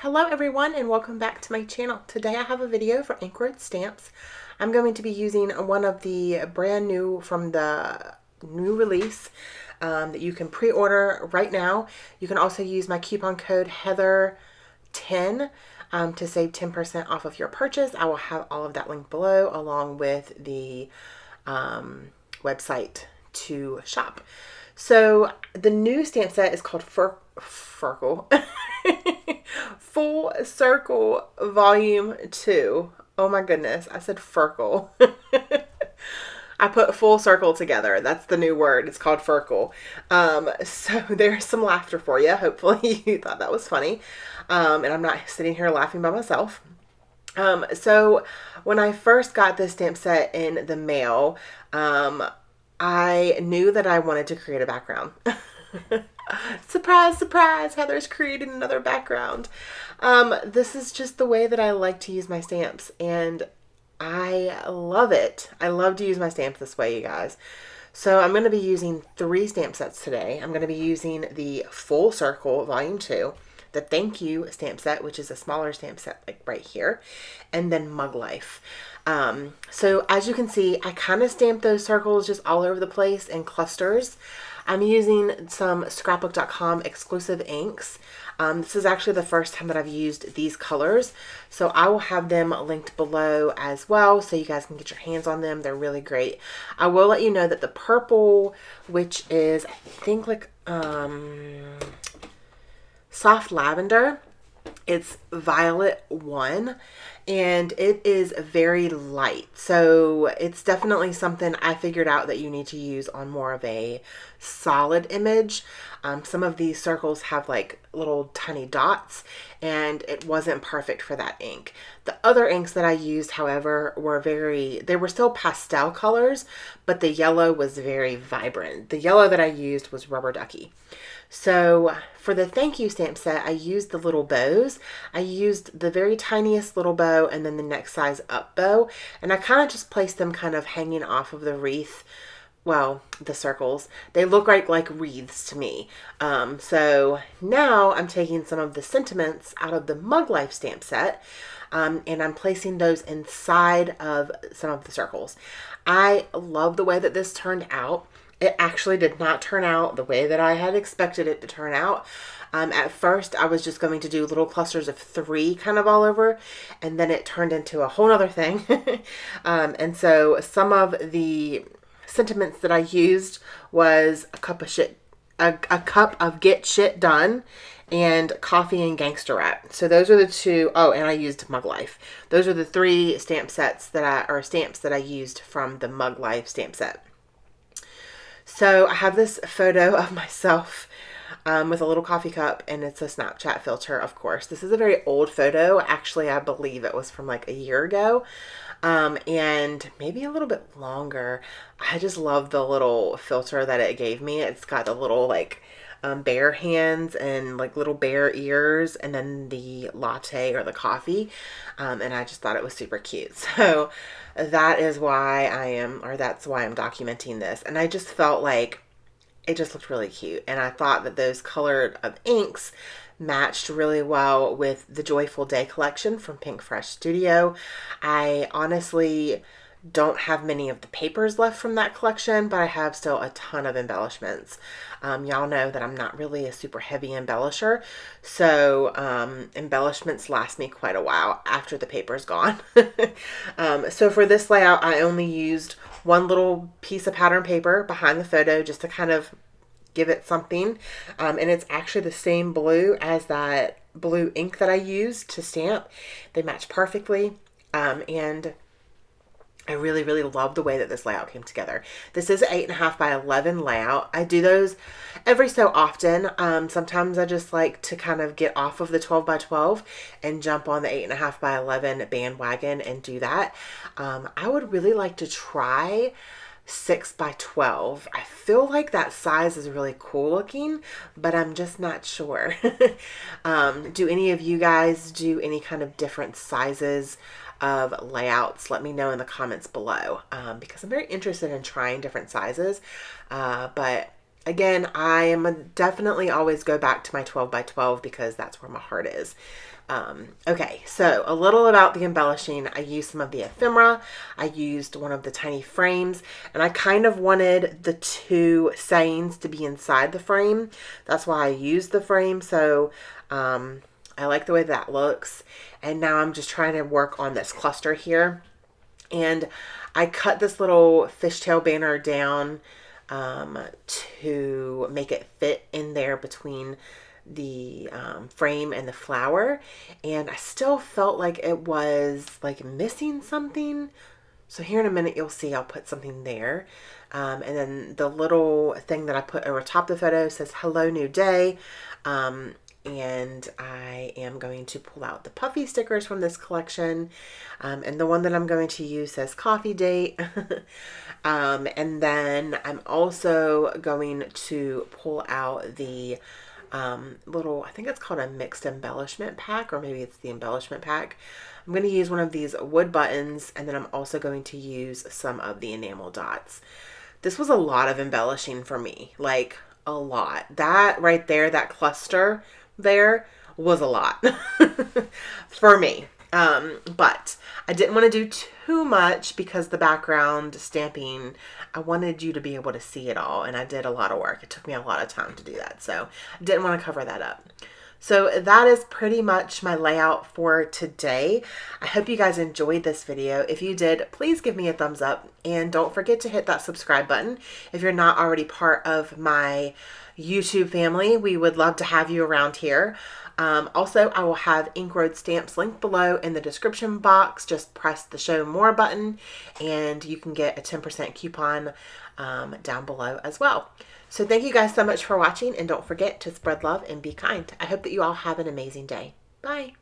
Hello everyone and welcome back to my channel. Today I have a video for ink road stamps. I'm going to be using one of the brand new from the new release that you can pre-order right now. You can also use my coupon code Heather10 to save 10% off of your purchase. I will have all of that linked below along with the website to shop. So the new stamp set is called Full Circle Volume 2. Oh my goodness, I said Furkle. I put full circle together. That's the new word. It's called Furkle. So there's some laughter for you. Hopefully you thought that was funny. And I'm not sitting here laughing by myself. So when I first got this stamp set in the mail, I knew that I wanted to create a background. Surprise, surprise, Heather's creating another background. This is just the way that I like to use my stamps, and I love it. I love to use my stamps this way, you guys. So I'm going to be using 3 stamp sets today. I'm going to be using the Full Circle Volume 2, the Thank You stamp set, which is a smaller stamp set like right here, and then Mug Life. So as you can see, I kind of stamped those circles just all over the place in clusters. I'm using some Scrapbook.com exclusive inks. This is actually the first time that I've used these colors, so I will have them linked below as well so you guys can get your hands on them. They're really great. I will let you know that the purple, which is I think like soft lavender, it's Violet 1, and it is very light. So it's definitely something I figured out that you need to use on more of a solid image. Some of these circles have like little tiny dots, and it wasn't perfect for that ink. The other inks that I used, however, they were still pastel colors, but the yellow was very vibrant. The yellow that I used was Rubber Ducky. So for the Thank You stamp set, I used the little bows. I used the very tiniest little bow and then the next size up bow. And I kind of just placed them kind of hanging off of the wreath. Well, the circles. They look like wreaths to me. So now I'm taking some of the sentiments out of the Mug Life stamp set. And I'm placing those inside of some of the circles. I love the way that this turned out. It actually did not turn out the way that I had expected it to turn out. At first, I was just going to do little clusters of 3 kind of all over, and then it turned into a whole other thing. And so some of the sentiments that I used was a cup of Get Shit Done and Coffee and Gangster Rap. So those are the 2. Oh, and I used Mug Life. Those are the 3 stamps that I used from the Mug Life stamp set. So I have this photo of myself with a little coffee cup, and it's a Snapchat filter, of course. This is a very old photo. Actually, I believe it was from like a year ago, and maybe a little bit longer. I just love the little filter that it gave me. It's got the little like bear hands and like little bear ears, and then the latte or the coffee, and I just thought it was super cute. So that is why that's why I'm documenting this, and I just felt like it just looked really cute, and I thought that those colored inks matched really well with the Joyful Day collection from Pink Fresh Studio. I honestly don't have many of the papers left from that collection, but I have still a ton of embellishments. Y'all know that I'm not really a super heavy embellisher, so embellishments last me quite a while after the paper's gone. So for this layout, I only used one little piece of pattern paper behind the photo just to kind of give it something. And it's actually the same blue as that blue ink that I used to stamp. They match perfectly. And I really, really love the way that this layout came together. This is an 8.5 by 11 layout. I do those every so often. Sometimes I just like to kind of get off of the 12 by 12 and jump on the 8.5 by 11 bandwagon and do that. I would really like to try 6 by 12. I feel like that size is really cool looking, but I'm just not sure. Do any of you guys do any kind of different sizes of layouts? Let me know in the comments below, because I'm very interested in trying different sizes. But again, I am definitely always go back to my 12 by 12 because that's where my heart is. Okay, so a little about the embellishing. I used some of the ephemera. I used one of the tiny frames, and I kind of wanted the two sayings to be inside the frame. That's why I used the frame. So I like the way that looks. And now I'm just trying to work on this cluster here. And I cut this little fishtail banner down to make it fit in there between the frame and the flower, and I still felt like it was like missing something. So here in a minute you'll see I'll put something there, and then the little thing that I put over top the photo says hello new day, and I am going to pull out the puffy stickers from this collection, and the one that I'm going to use says coffee date. And then I'm also going to pull out the little, I think it's called a mixed embellishment pack, or maybe it's the embellishment pack. I'm going to use one of these wood buttons, and then I'm also going to use some of the enamel dots. This was a lot of embellishing for me, like a lot. That right there, that cluster there was a lot for me. But I didn't want to do too much because the background stamping, I wanted you to be able to see it all, and I did a lot of work. It took me a lot of time to do that, so I didn't want to cover that up. So that is pretty much my layout for today. I hope you guys enjoyed this video. If you did, please give me a thumbs up, and don't forget to hit that subscribe button if you're not already part of my YouTube family. We would love to have you around here. Also, I will have Ink Road stamps linked below in the description box. Just press the show more button and you can get a 10% coupon down below as well. So thank you guys so much for watching, and don't forget to spread love and be kind. I hope that you all have an amazing day. Bye.